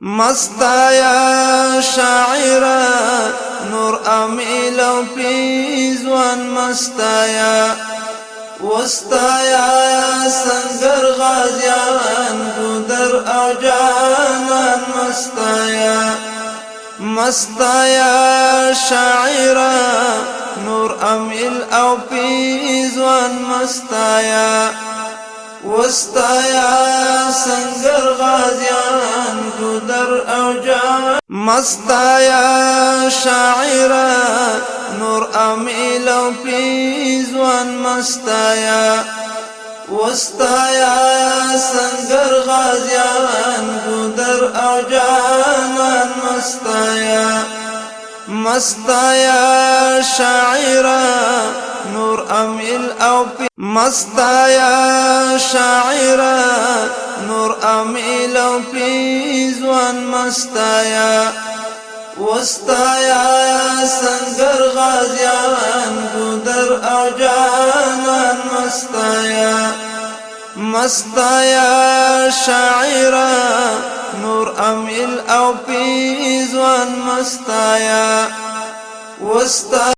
مستایا شاعرا نور امیل و پیزوان مستایا وستایا سنگر غازیان گودر او جانان مستایا مستایا شاعرا نور امیل او پیزوان مستایا وستایا سنگر غازیان گودر او جان مستایا شاعرا نور امیل و پیزوان مستایا وستایا سنگر غازیان گودر او جانان مستایا مستایا شاعرا نور امیل او مستایا شاعرا نور امیل او پیزوان مستایا وستایا سنگر غازیان گودر او جانان مستایا مستایا شاعرا نور امیل او پیزوان مستایا وستا